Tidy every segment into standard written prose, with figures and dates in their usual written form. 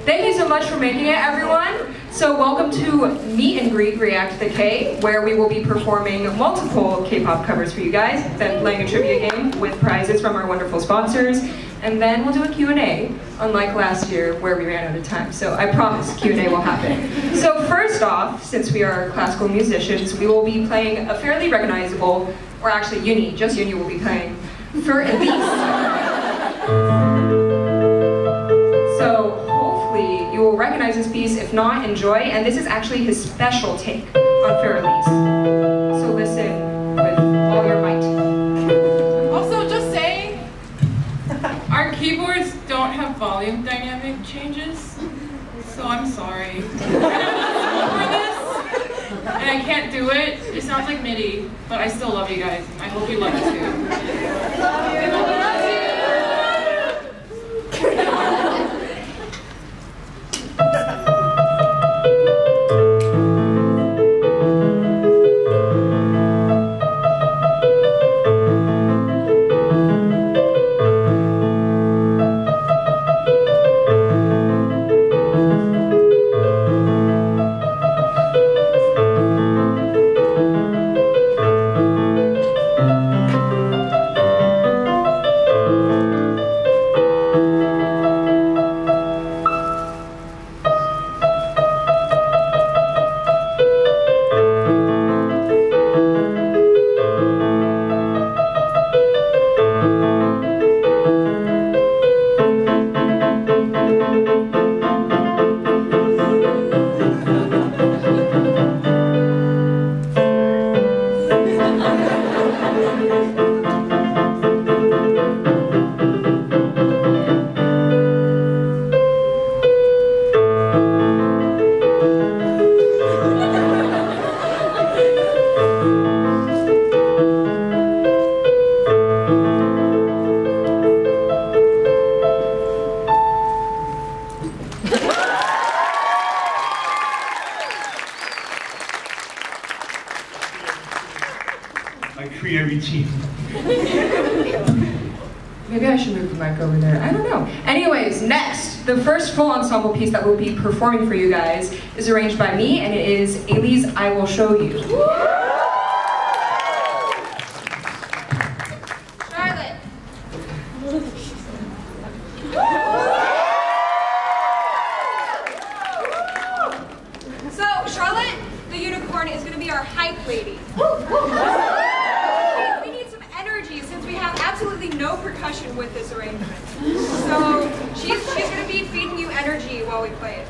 Thank you so much for making it, everyone. So welcome to Meet and Greet ReacttotheK, where we will be performing multiple K-pop covers for you guys, then playing a trivia game with prizes from our wonderful sponsors, and then we'll do a Q&A, unlike last year where we ran out of time. So I promise Q&A will happen. So first off, since we are classical musicians, we will be playing a fairly recognizable, or actually just Uni will be playing For Elise. So hopefully you will recognize this piece. If not, enjoy. And this is actually his special take on For Elise. So listen with all your might. Also, just saying, our keyboards don't have volume dynamic changes, so I'm sorry. For this, and I can't do it. It sounds like MIDI, but I still love you guys. I hope you love it too. Love you. Love you. Maybe I should move the mic over there. I don't know. Anyways, next, the first full ensemble piece that we'll be performing for you guys is arranged by me, and it is Ailey's I Will Show You. Charlotte. So, Charlotte, the unicorn, is going to be our hype lady. Since we have absolutely no percussion with this arrangement. So she's going to be feeding you energy while we play it.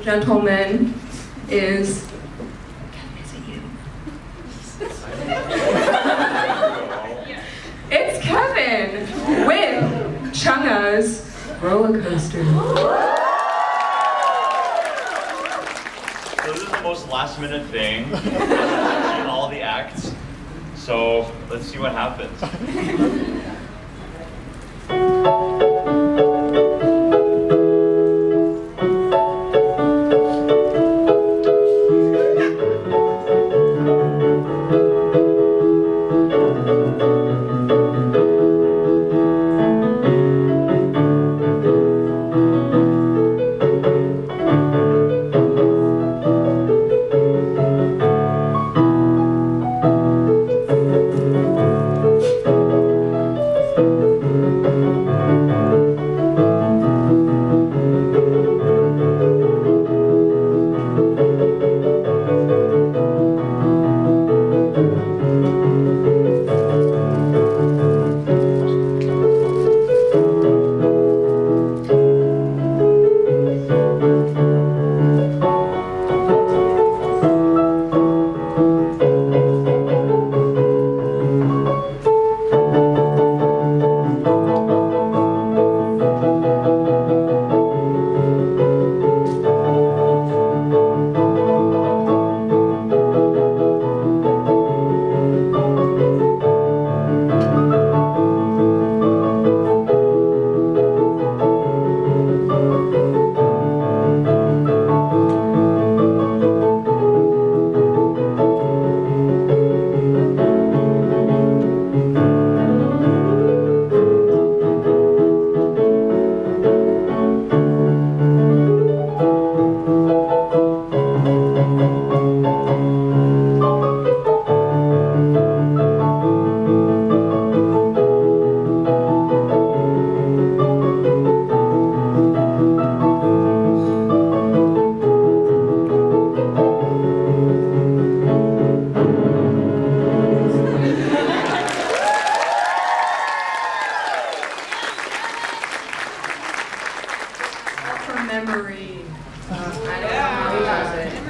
gentleman is... It's Kevin with Chunga's roller coaster. So this is the most last minute thing in all the acts. So let's see what happens.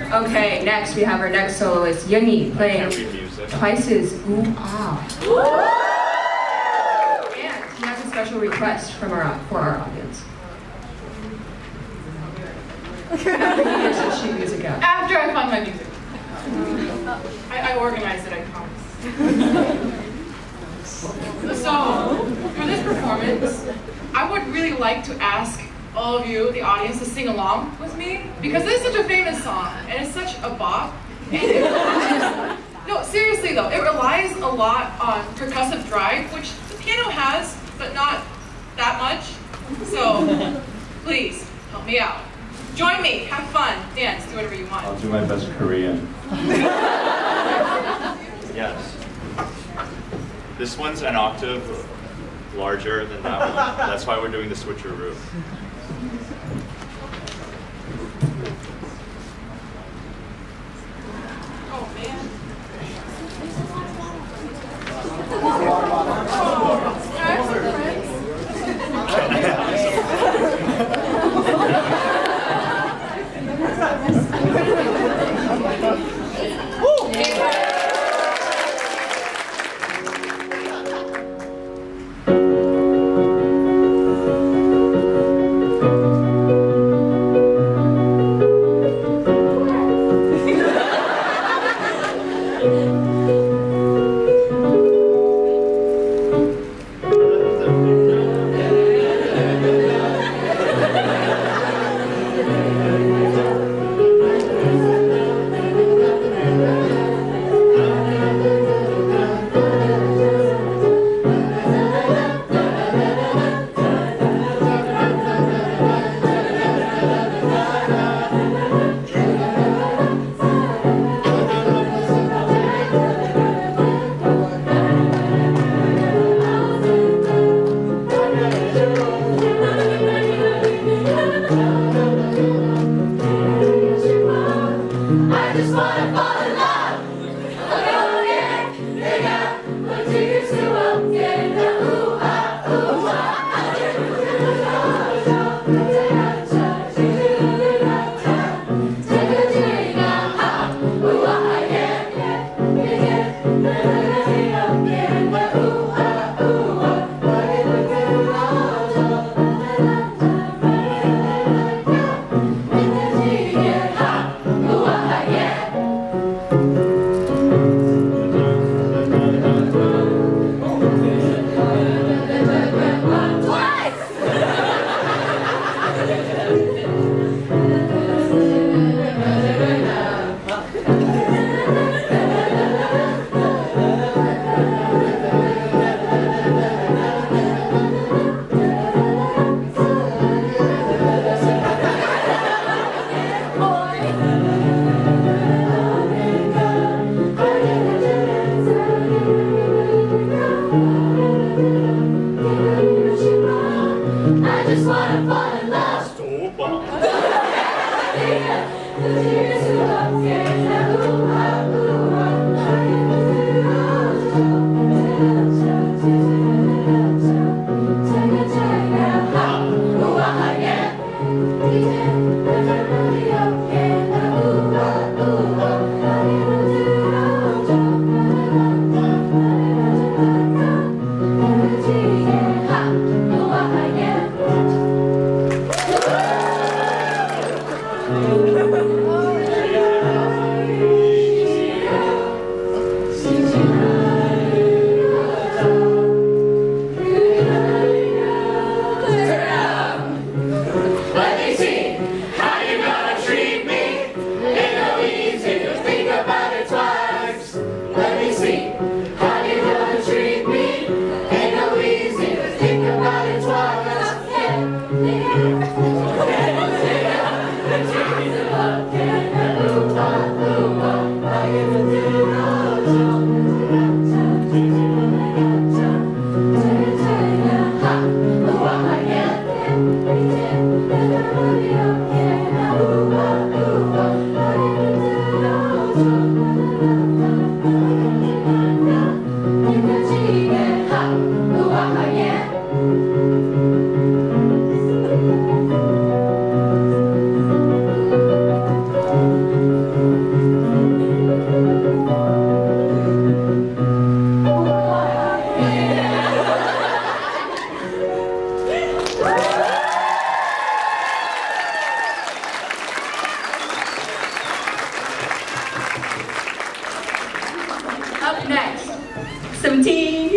Okay, next we have our next soloist, Youngie, playing Twice's Ooh Ah. And he has a special request from for our audience. After he hears his sheet music out. After I find my music. I organized it, I promise. So, for this performance, I would really like to ask all of you, the audience, to sing along with me, because this is such a famous song, and it's such a bop. And no, seriously though, it relies a lot on percussive drive, which the piano has, but not that much. So, please, help me out. Join me, have fun, dance, do whatever you want. I'll do my best Korean. Yes. This one's an octave larger than that one. That's why we're doing the switcheroo. Oh man. just wanna fall in love. So bomb. Up next, 17.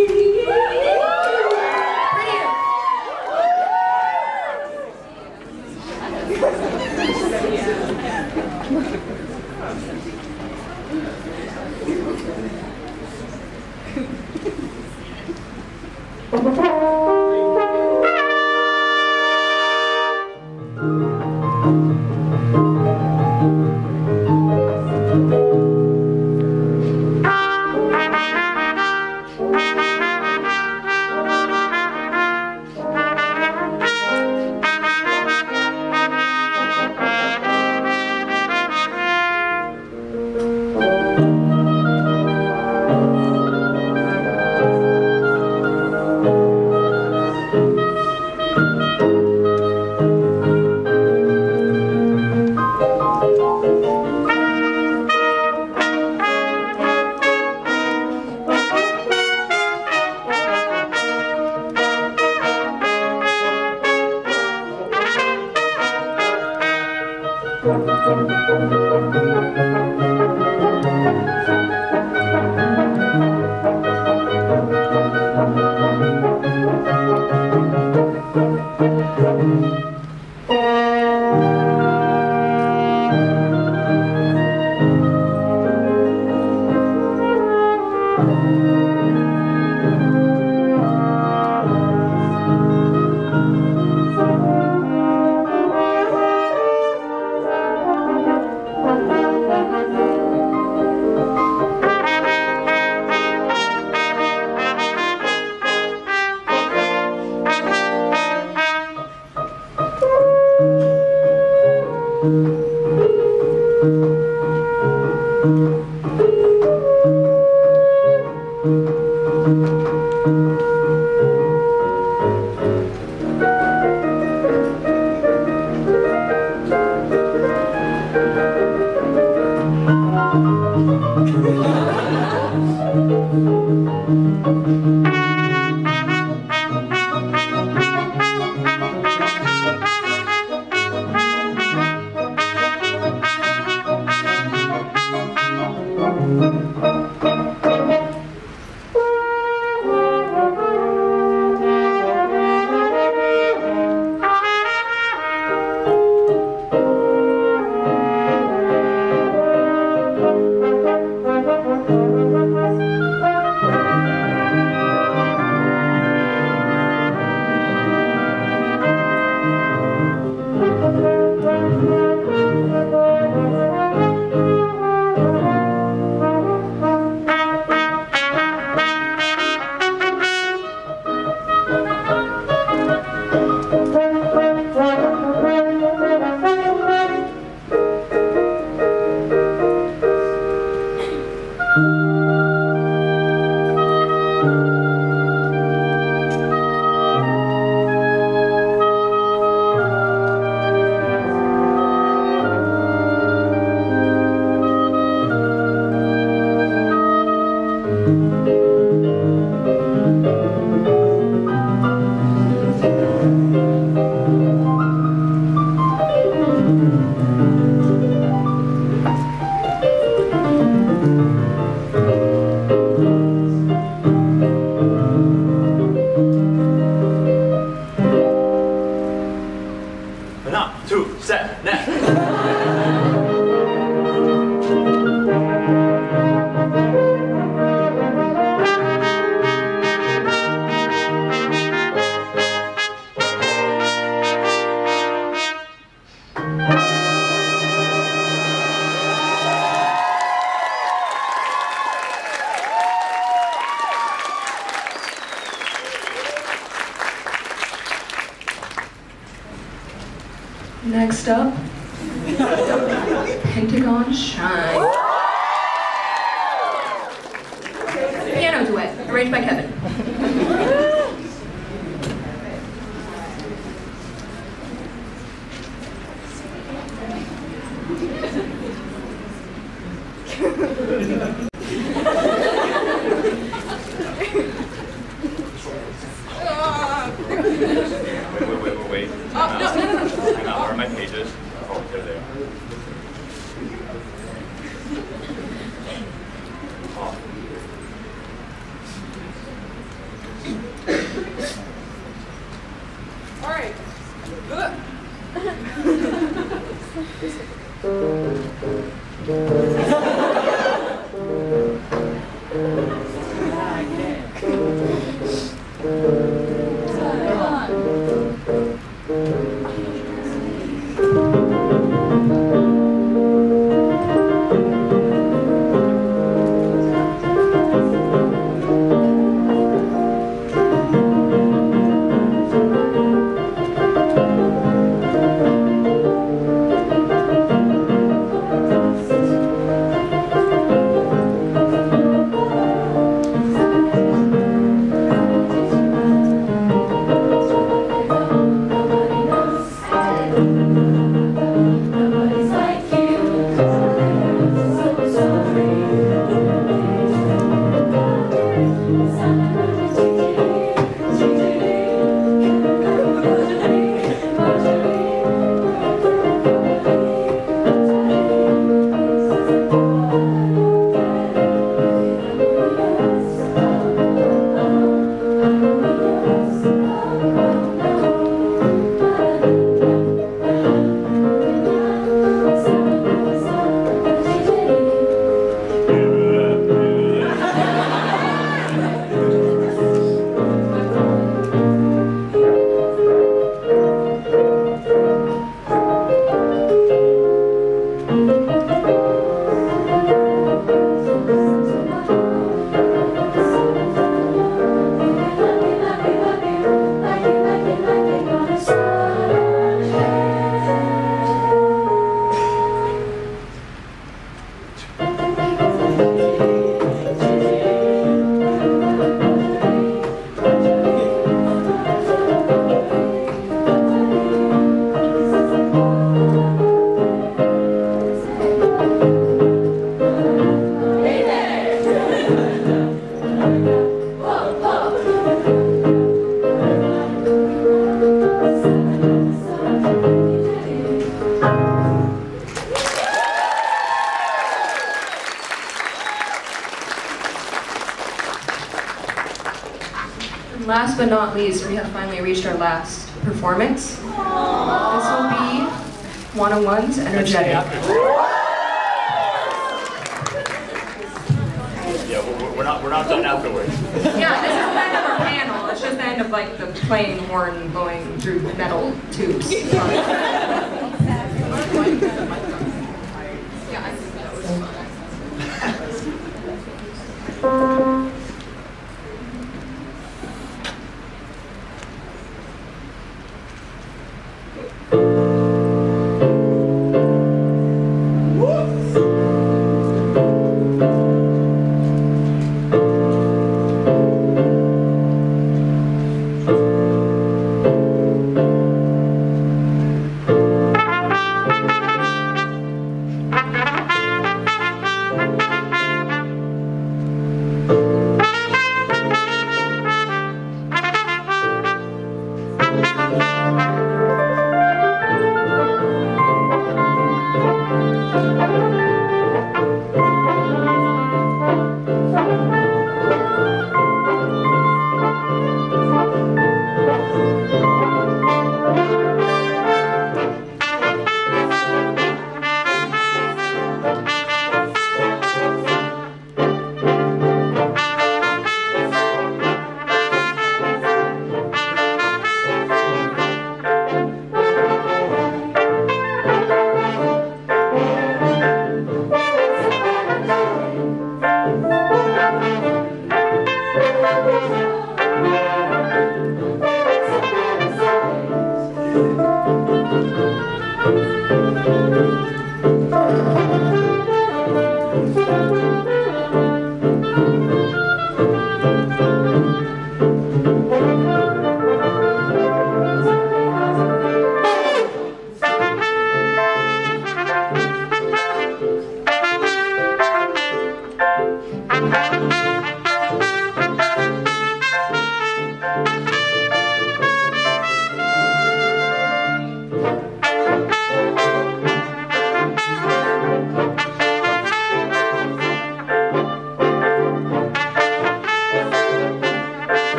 Next up, Pentagon Shine. Piano duet, arranged by Kevin. Wait. Oh, no. Hang on, where are my pages? Oh, there they are. All right. Last but not least, we have finally reached our last performance. This will be one-on-ones, energetic. Yeah, we're not done afterwards. Yeah, this is the end of our panel. It's just the end of like the playing horn blowing through metal tubes.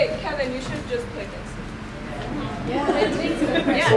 Wait, Kevin, you should just play this. Yeah.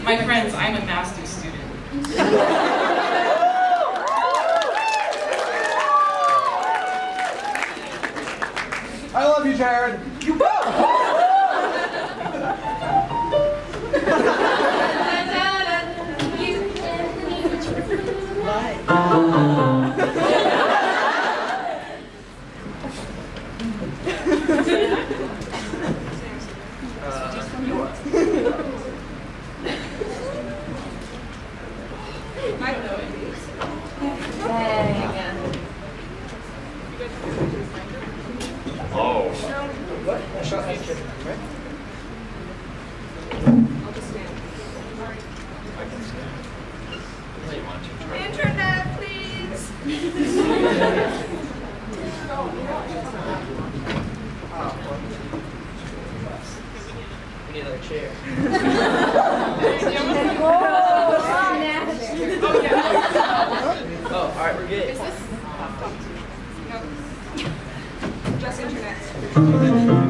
My friends, I'm a master's student. I love you, Jared. You Oh. Internet, please. We need another chair. Oh, all right, we're good. Is this? No. Just internet.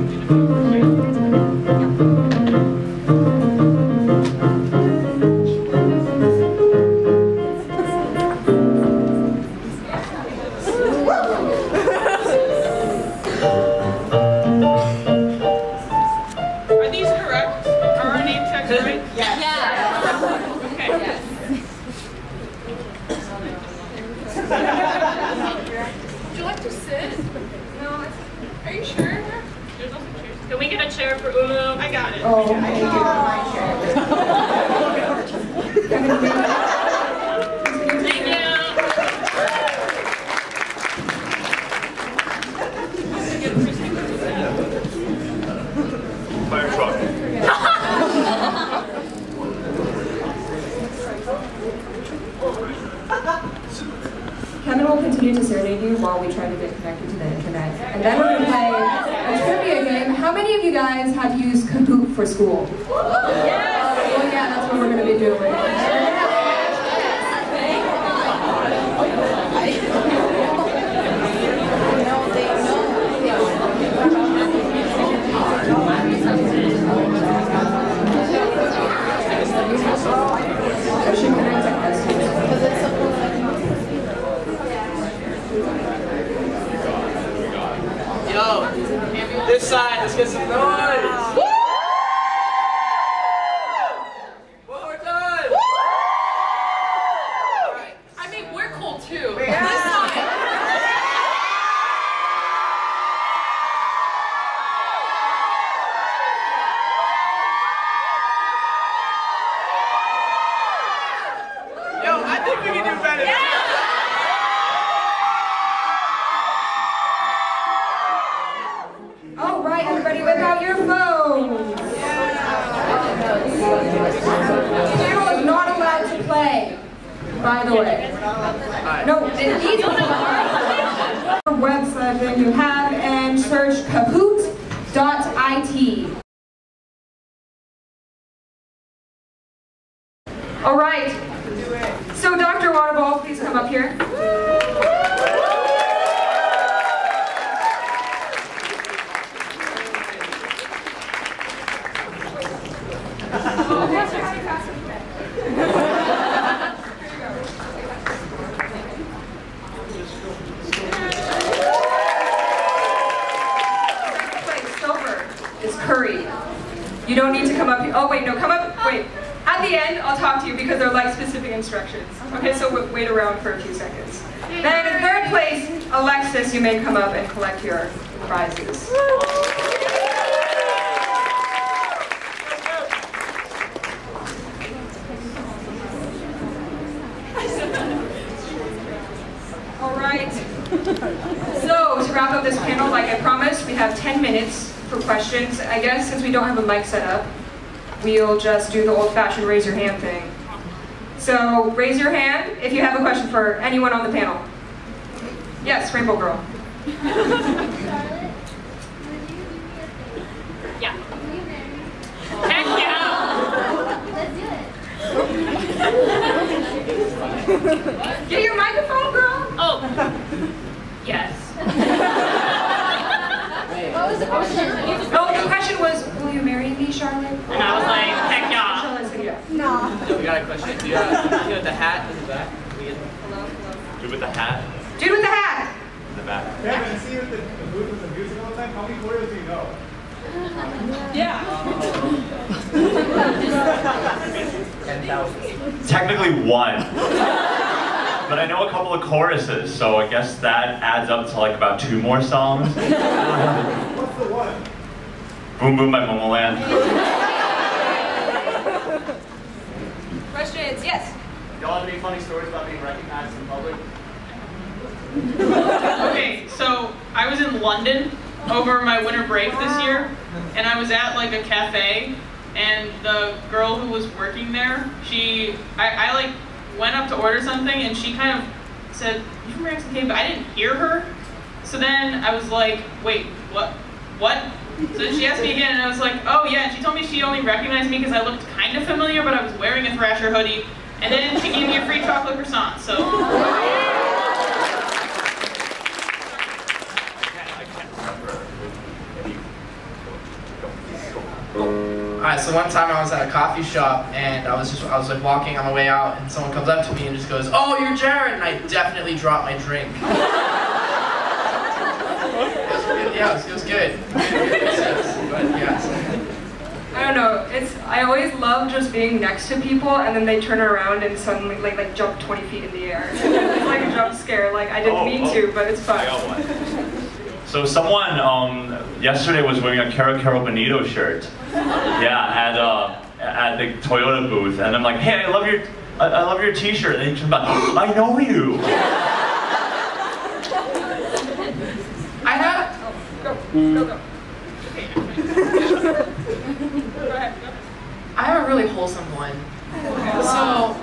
Are these correct? Are our name tags right? Yeah. Okay. Yes. Would you like to sit? No. Are you sure? There's also chairs. Can we get a chair for Umu? I got it. Oh, Thank you. Fire truck. Kevin will continue to serenade you while we try to get connected to the internet. And then we're going to play a trivia game. How many of you guys have used Kahoot for school? Yes! Well, yeah, that's what we're going to be doing. I should connect to us. Yo, this side, let's get some noise. Woo! One more time. Woo! I mean, we're cool too. This side. Yo, I think we can do better. All right, everybody, without your phones. Carol is not allowed to play, by the way. No, it needs to be website that you have and search kahoot.it. All right. So Dr. Waterball, please come up here. Silver is curry. You don't need to come up here. Oh wait, no, come up. Wait. At the end, I'll talk to you because they're like specific instructions. Okay, so wait around for a few seconds. Then in third place, Alexis, you may come up and collect your prizes. All right. So, to wrap up this panel, like I promised, we have 10 minutes for questions. I guess since we don't have a mic set up, we'll just do the old-fashioned raise your hand thing. So, raise your hand if you have a question for anyone on the panel. Yes, Rainbow Girl. Yeah. Heck yeah! Get your microphone, girl. Oh. Yes. What was the question? Oh, the question was, will you marry me, Charlotte? And I was like, heck yeah. Charlotte said yeah. No. We got a question. Do you have the hat in the back? Dude with the hat Dude with the hat. in the back. Yeah, but you see with the booth with the music all the time, how many quarters do you know? Yeah. 10,000. Technically one. But I know a couple of choruses, so I guess that adds up to like about 2 more songs. What's the one? Boom Boom by Momoland. Questions? Yes. Y'all have any funny stories about being recognized in public? Okay, so I was in London over my winter break this year, and I was at like a cafe, and the girl who was working there, I like went up to order something, and she kind of said, "You from ReacttotheK?" But I didn't hear her. So then I was like, "Wait, what? What?" So she asked me again, and I was like, "Oh yeah." And she told me she only recognized me because I looked kind of familiar, but I was wearing a Thrasher hoodie, and then she gave me a free chocolate croissant. So. Alright, so one time I was at a coffee shop and I was like walking on my way out and someone comes up to me and just goes, "Oh, you're Jared," and I definitely dropped my drink. Yeah, it was good. But yeah. I don't know. I always love just being next to people and then they turn around and suddenly like jump 20 feet in the air. It's like a jump scare. Like I didn't mean to, but it's fun. I got one. So someone yesterday was wearing a Caro Caro Bonito shirt. Yeah, at the Toyota booth, and I'm like, "Hey, I love your T-shirt." And he comes back, "I know you." I have. Go. I have a really wholesome one. So,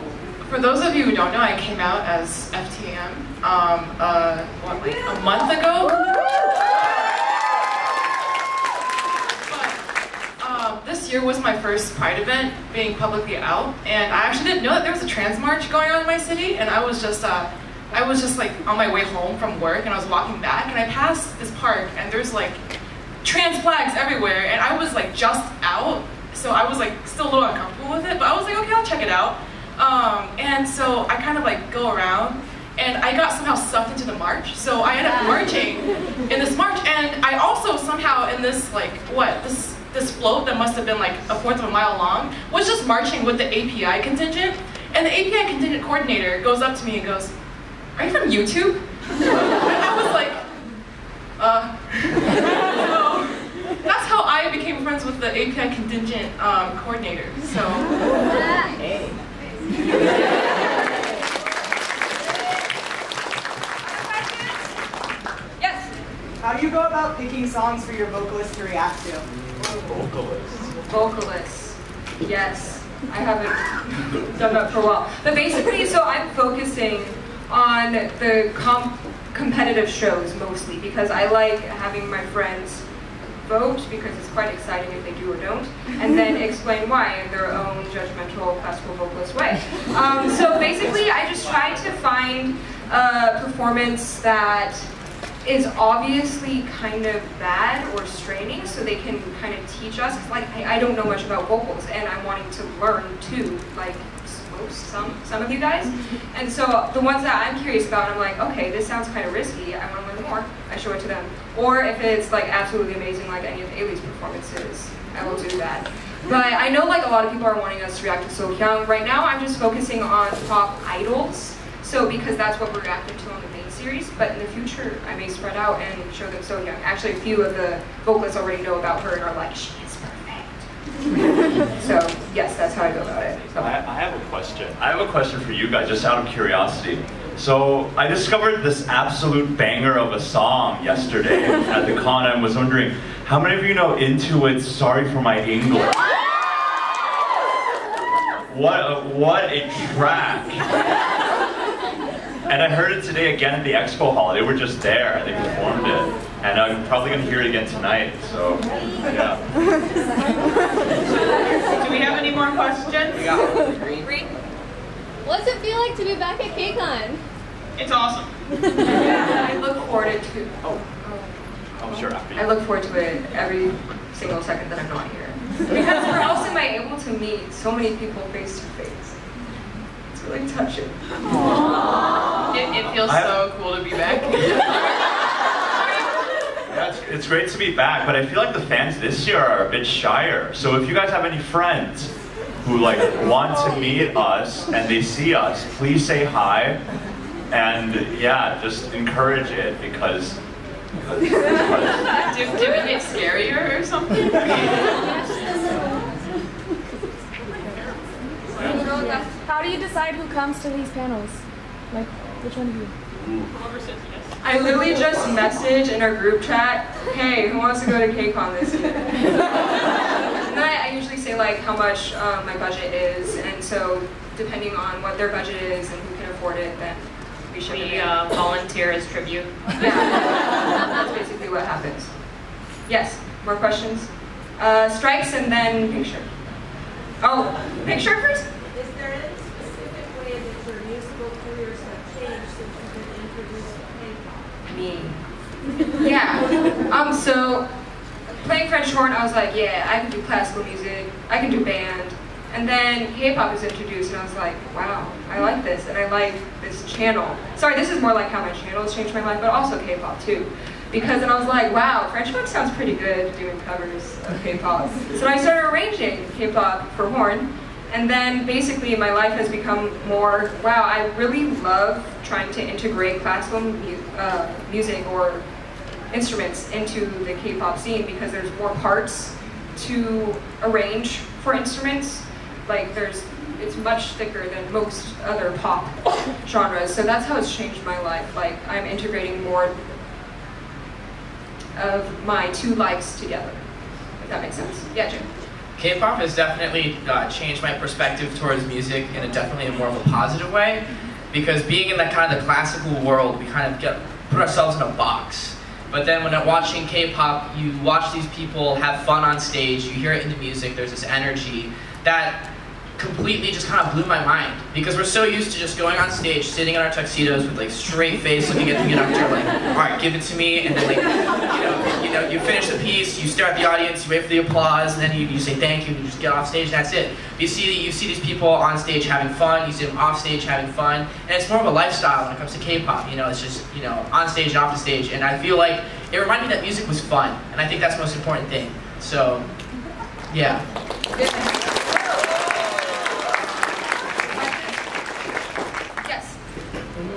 for those of you who don't know, I came out as FTM like a month ago. But this year was my first Pride event being publicly out, and I actually didn't know that there was a trans march going on in my city, and I was just like on my way home from work, and I was walking back, and I passed this park, and there's like trans flags everywhere, and I was like just out, so I was like still a little uncomfortable with it, but I was like, okay, I'll check it out. And so I kind of like go around, and I got somehow sucked into the march, so I ended up marching in this march, and I also somehow in this like, this float that must have been like 1/4 of a mile long, was just marching with the API contingent, and the API contingent coordinator goes up to me and goes, "Are you from YouTube?" And I was like, So that's how I became friends with the API contingent coordinator. So. Hey. Yes. How do you go about picking songs for your vocalists to react to? Vocalists. Yes. I haven't done that for a while. But basically, so I'm focusing on the competitive shows mostly because I like having my friends vote because it's quite exciting if they do or don't, and then explain why in their own judgmental classical vocalist way. So basically, I just try to find a performance that is obviously kind of bad or straining, so they can kind of teach us. Cause like I don't know much about vocals, and I'm wanting to learn too, like some of you guys. And so the ones that I'm curious about, I'm like, okay, this sounds kind of risky. I want to learn more. I show it to them. Or if it's like absolutely amazing, like any of Ailey's performances, I will do that. But I know like a lot of people are wanting us to react to KCON. Right now, I'm just focusing on pop idols. So because that's what we're reacting to on the main series, but in the future I may spread out and show them So Young. Actually, a few of the vocalists already know about her and are like, she is perfect. So yes, that's how I go about it. So. I have a question. I have a question for you guys, just out of curiosity. So I discovered this absolute banger of a song yesterday at the con. I was wondering, how many of you know Into It, Sorry for My English? What a track! And I heard it today again at the Expo Hall. They were just there. They performed it. And I'm probably going to hear it again tonight. So, yeah. Do we have any more questions? What's it feel like to be back at KCON? It's awesome. I look forward to. I'm sure after you. I look forward to it every single second that I'm not here. Because where else am I able to meet so many people face to face? It's really touching. It feels so cool to be back. Yeah, it's great to be back, but I feel like the fans this year are a bit shyer. So if you guys have any friends who like want to meet us and they see us, please say hi. And yeah, just encourage it because Did it get scarier or something? How do you decide who comes to these panels? Like, which one of you? I literally just message in our group chat, hey, who wants to go to KCON this year? And then I usually say like how much my budget is, and so depending on what their budget is and who can afford it, then we should volunteer as tribute. Yeah, that's basically what happens. Yes, more questions? Stripes and then picture. Oh, picture first? Is there any specific way that your musical careers have changed since you've been introduced to K-pop? Me. Yeah. So playing French horn, I was like, yeah, I can do classical music, I can do band. And then K-pop was introduced, and I was like, wow, I like this, and I like this channel. Sorry, this is more like how my channel has changed my life, but also K-pop too. Because then I was like, wow, French horn sounds pretty good doing covers of K-pop. So I started arranging K-pop for horn, and then basically my life has become more, wow, I really love trying to integrate classical music or instruments into the K-pop scene because there's more parts to arrange for instruments. Like it's much thicker than most other pop genres. So that's how it's changed my life. Like I'm integrating more of my two likes together, if that makes sense. Yeah, Jim. K-pop has definitely changed my perspective towards music in a definitely more of a positive way, because being in that kind of the classical world, we kind of put ourselves in a box. But then when I'm watching K-pop, you watch these people have fun on stage, you hear it in the music, there's this energy that completely just kind of blew my mind. Because we're so used to just going on stage, sitting in our tuxedos with like straight face, looking at the conductor like, all right, give it to me, and then like, you finish the piece, you stare at the audience, you wait for the applause, and then you say thank you, and you just get off stage, and that's it. You see these people on stage having fun, you see them off stage having fun, and it's more of a lifestyle when it comes to K-pop, it's just, on stage and off the stage, and I feel like it reminded me that music was fun, and I think that's the most important thing. So, yeah. Yes.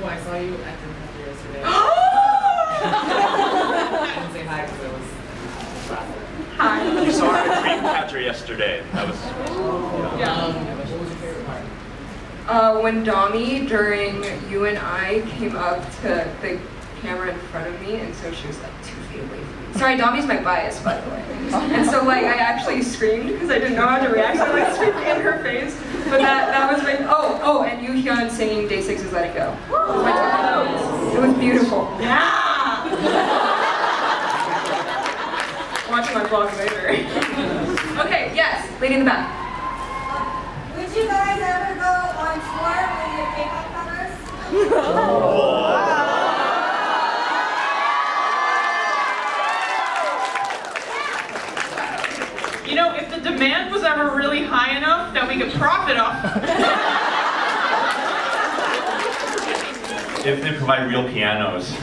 I saw you at the country yesterday. I didn't say hi because it was traffic. Hi. You saw our Dreamcatcher yesterday. That was. Yeah. What was your favorite part? When Dami, during you and I, came up to the camera in front of me, and so she was like 2 feet away from me. Sorry, Dami's my bias, by the way. And so like I actually screamed because I didn't know how to react. So I like screamed in her face. But that was my and Yoo Hyun singing Day 6's Let It Go. It was my top notes. It was beautiful. Yeah. Watch my vlog later. Okay, yes, lady in the back. Would you guys ever go on tour with your K-pop covers? If the demand was ever really high enough that we could profit off. If they provide real pianos.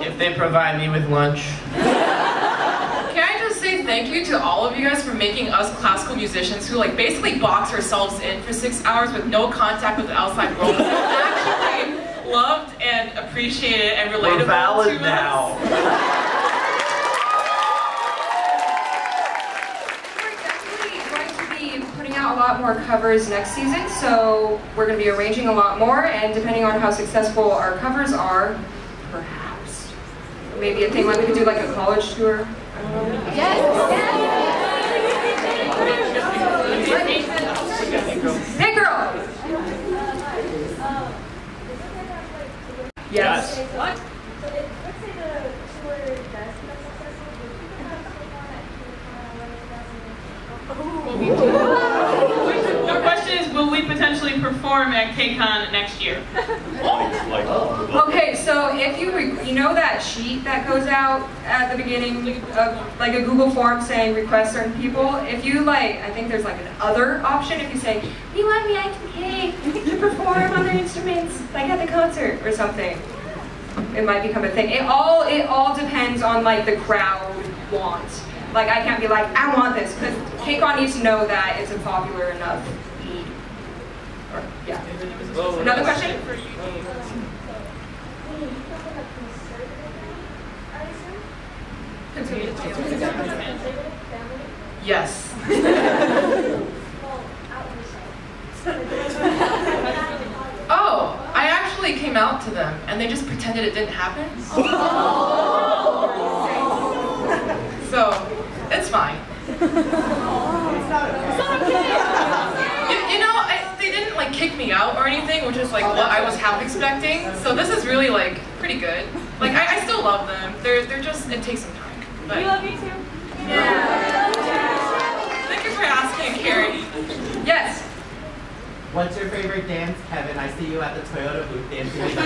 If they provide me with lunch. Can I just say thank you to all of you guys for making us classical musicians who like basically box ourselves in for 6 hours with no contact with the outside world. Actually loved and appreciated and relatable We're valid to now. us. We're definitely going to be putting out a lot more covers next season, so we're going to be arranging a lot more, and depending on how successful our covers are, perhaps maybe a thing like we could do like a college tour. I don't know. Yes. Hey girl! Yes. What? The question is, will we potentially perform at KCON next year? Okay, so if you know that sheet that goes out at the beginning of like a Google form saying request certain people, if you like, I think there's like an other option if you say, we want ReacttotheK to perform on their instruments, like at the concert or something. It might become a thing. It all depends on like the crowd want. Like I can't be like, I want this, because KCON needs to know that it's a popular enough need. Or, yeah. Another question? Yes. Oh, I actually came out to them and they just pretended it didn't happen. So, it's fine. You know, they didn't like kick me out or anything, which is like what I was half expecting. So this is really like pretty good. Like I still love them. They're just, it takes some time. But, We love you too. yeah. Thank you for asking, Carrie. Yes. What's your favorite dance, Kevin? I see you at the Toyota booth dancing with the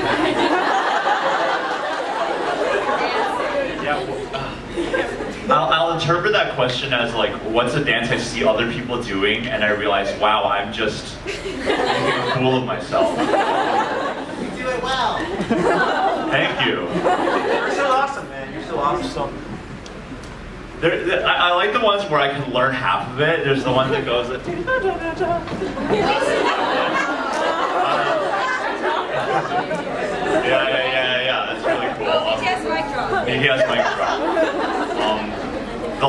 I'll interpret that question as like, what's a dance I see other people doing and I realize, wow, I'm just making a fool of myself. You do it well. Thank you. You're so awesome, man. You're so awesome. I like the ones where I can learn half of it. There's the one that goes like, yeah, that's really cool. BTS mic drop. BTS mic drop. The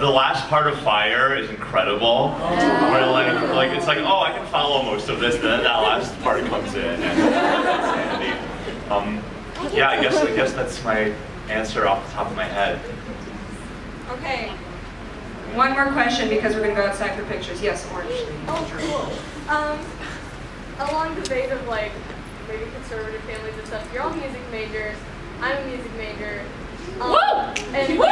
last part of Fire is incredible. Where like it's like, oh, I can follow most of this, then that last part comes in, and insanity. Yeah, I guess that's my answer off the top of my head. Okay. One more question because we're going to go outside for pictures. Yes, Orange. Oh, cool. Along the vein of like maybe conservative families and stuff, you're all music majors. I'm a music major. Woo! And Woo!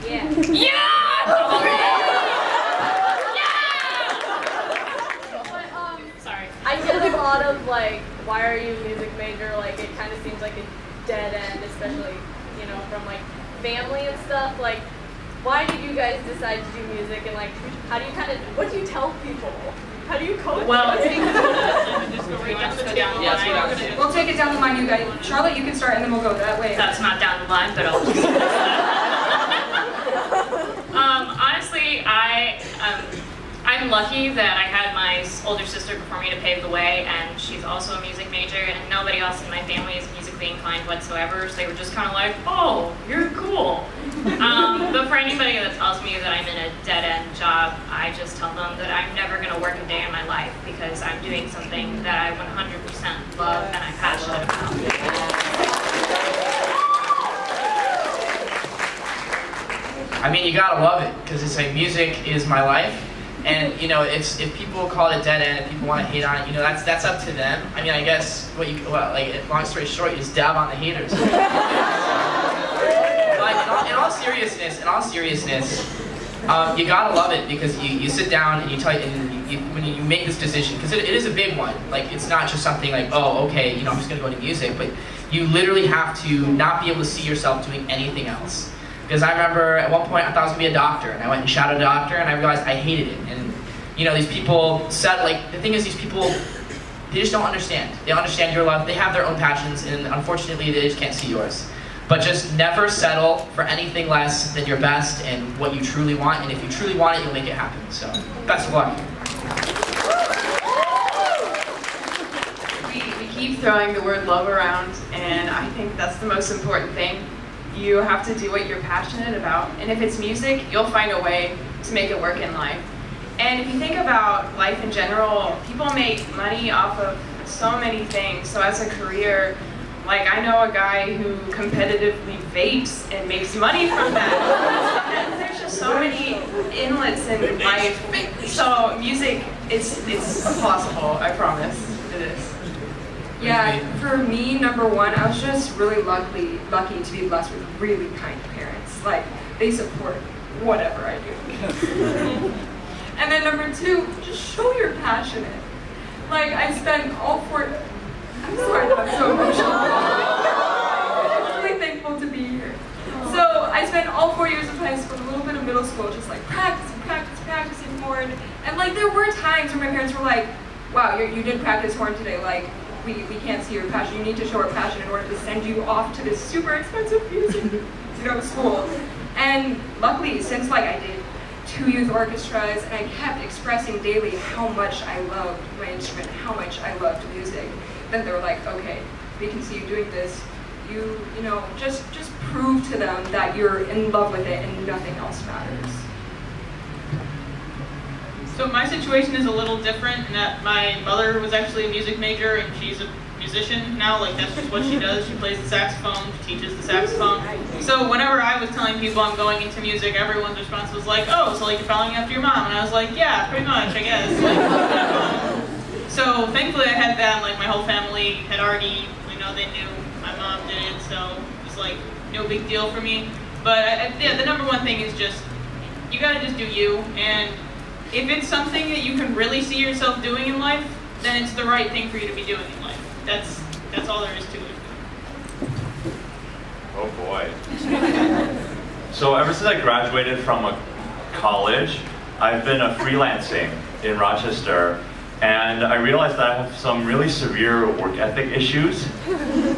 yeah. Yeah! But Sorry. I get a lot of like, why are you a music major? Like it kind of seems like a dead end, especially from like family and stuff. Like, why did you guys decide to do music, and like, how do you what do you tell people? How do you cope? Well, with it? We'll take it down the line, you guys. Charlotte, you can start, and then we'll go that way. That's not down the line, but I'll just... honestly, I'm lucky that I had my older sister before me to pave the way, and she's also a music major, and nobody else in my family is musically inclined whatsoever, so they were just kind of like, oh, you're cool. But for anybody that tells me that I'm in a dead-end job, I just tell them that I'm never going to work a day in my life because I'm doing something that I 100% love and I'm passionate about. I mean, you gotta love it, because it's like music is my life, and if people call it dead end, if people want to hate on it, that's up to them. I mean, I guess long story short, you just dab on the haters. But in all seriousness, you gotta love it, because you sit down and when you make this decision, because it is a big one. Like, it's not just something like, oh, okay, I'm just gonna go into music, but you literally have to not be able to see yourself doing anything else. Because I remember at one point I thought I was going to be a doctor, and I went and shadowed a doctor, and I realized I hated it. And these people said, the thing is, these people, they just don't understand. They don't understand your love. They have their own passions, and unfortunately they just can't see yours. But just never settle for anything less than your best and what you truly want. And if you truly want it, you'll make it happen. So, best of luck. We keep throwing the word love around, and I think that's the most important thing. You have to do what you're passionate about, and if it's music, you'll find a way to make it work in life. And if you think about life in general, people make money off of so many things. So as a career, like I know a guy who competitively vapes and makes money from that. And there's just so many inlets in life. So music, it's possible, I promise. It is. Yeah, for me, number one, I was just really lucky to be blessed with really kind parents. Like, they support whatever I do. And then number two, just show you're passionate. Like, I spent all 4, I'm sorry that I'm so emotional. I'm really thankful to be here. So, I spent all 4 years of high school, a little bit of middle school, just like practicing horn. And like, there were times where my parents were like, wow, you did practice horn today, like, we can't see your passion. You need to show our passion in order to send you off to this super expensive music, school. And luckily, since like I did 2 youth orchestras, and I kept expressing daily how much I loved my instrument, how much I loved music, then they were like, okay, we can see you doing this. You know, just prove to them that you're in love with it and nothing else matters. So my situation is a little different in that my mother was actually a music major and she's a musician now, like that's just what she does. She plays the saxophone, she teaches the saxophone. So whenever I was telling people I'm going into music, everyone's response was like, oh, so like you're following after your mom? And I was like, yeah, pretty much, I guess. So thankfully I had that, like my whole family had already, they knew my mom did it, so it was like no big deal for me. But yeah, the number one thing is just, you gotta just do you, and if it's something that you can really see yourself doing in life, then it's the right thing for you to be doing in life. That's all there is to it. Oh boy. So ever since I graduated from college, I've been freelancing in Rochester, and I realized that I have some really severe work ethic issues.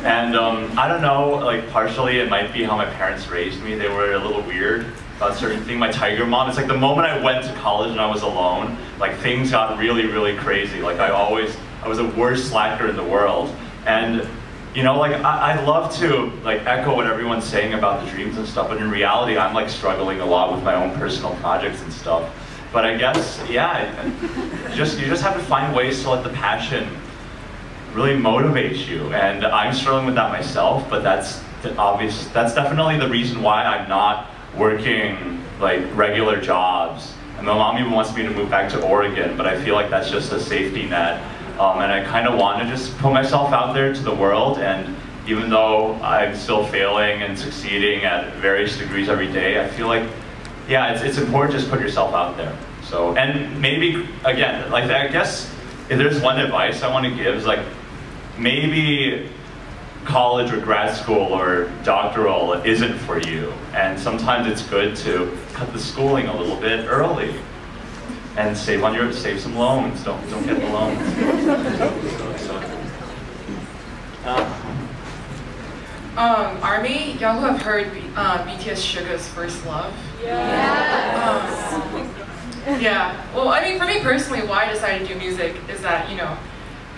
And I don't know, like partially it might be how my parents raised me. They were a little weird about certain things. My tiger mom, it's like the moment I went to college and I was alone, like things got really, really crazy. Like I was the worst slacker in the world. And like I love to like echo what everyone's saying about the dreams and stuff, but in reality I'm like struggling a lot with my own personal projects and stuff. But I guess, yeah, you just have to find ways to let the passion really motivate you. And I'm struggling with that myself, but that's definitely the reason why I'm not working like regular jobs. And my mom even wants me to move back to Oregon, but I feel like that's just a safety net. And I kind of want to just put myself out there to the world, and even though I'm still failing and succeeding at various degrees every day, I feel like, yeah, it's important to just put yourself out there. So, and maybe, again, like I guess if there's one advice I want to give is like, maybe college or grad school or doctoral isn't for you, and sometimes it's good to cut the schooling a little bit early and save some loans. Don't get the loans. Army, y'all who have heard BTS Suga's First Love? Yeah. Yeah. Well, I mean, for me personally, why I decided to do music is that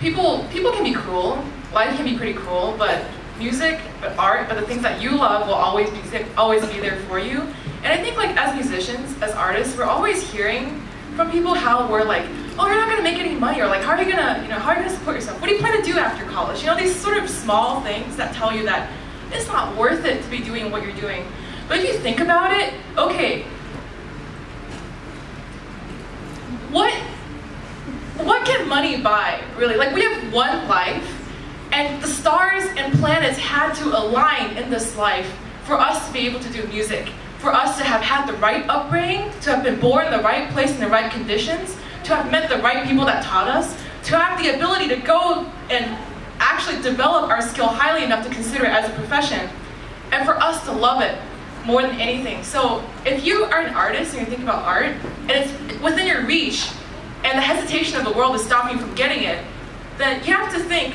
people can be cruel. Life can be pretty cruel, but music, but art, but the things that you love will always be there for you. And I think like as musicians, as artists, we're always hearing from people how we're like, oh, you're not gonna make any money, or like, how are you gonna support yourself? What do you plan to do after college? These sort of small things that tell you that it's not worth it to be doing what you're doing. But if you think about it, okay, what can money buy, really? Like, we have one life, and the stars and planets had to align in this life for us to be able to do music, for us to have had the right upbringing, to have been born in the right place in the right conditions, to have met the right people that taught us, to have the ability to go and actually develop our skill highly enough to consider it as a profession, and for us to love it more than anything. So if you are an artist and you're thinking about art, and it's within your reach, and the hesitation of the world is stopping you from getting it, then you have to think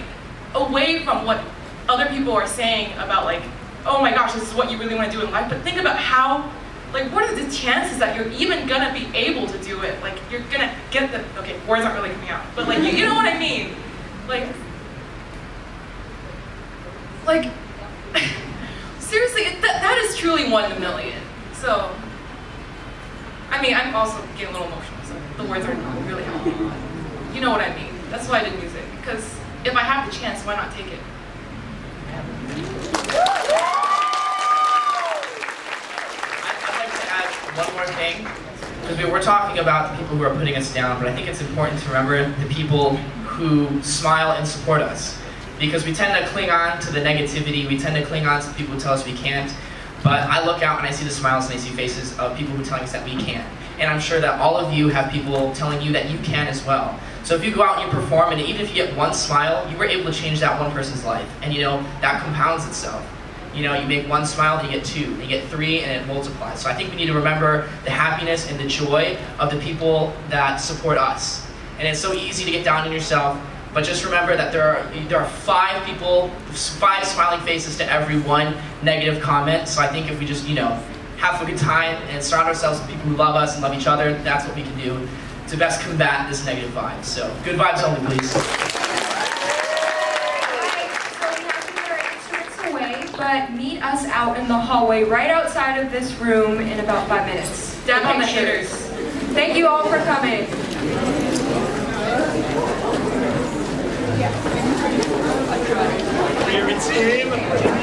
away from what other people are saying about like, oh my gosh, this is what you really want to do in life, but think about how, like, what are the chances that you're even gonna be able to do it? Like, you're gonna get the, okay, words aren't really coming out, but like, you know what I mean? Like, Like, seriously, that is truly 1 in a million. So, I mean, I'm also getting a little emotional, so the words are not really helping. You know what I mean? That's why I did music, because if I have the chance, why not take it? I'd like to add one more thing, because we were talking about the people who are putting us down, but I think it's important to remember the people who smile and support us. Because we tend to cling on to the negativity, we tend to cling on to people who tell us we can't, but I look out and I see the smiles and I see faces of people who are telling us that we can. And I'm sure that all of you have people telling you that you can as well. So if you go out and you perform, and even if you get one smile, you were able to change that one person's life. And you know, that compounds itself. You know, you make one smile, then you get 2, then you get 3, and it multiplies. So I think we need to remember the happiness and the joy of the people that support us. And it's so easy to get down on yourself, but just remember that there are 5 people, 5 smiling faces to every 1 negative comment. So I think if we just, you know, have a good time and surround ourselves with people who love us and love each other, that's what we can do to best combat this negative vibe. So good vibes only, please. But meet us out in the hallway right outside of this room in about 5 minutes. Dab on the haters. Thank you all for coming. Favorite team.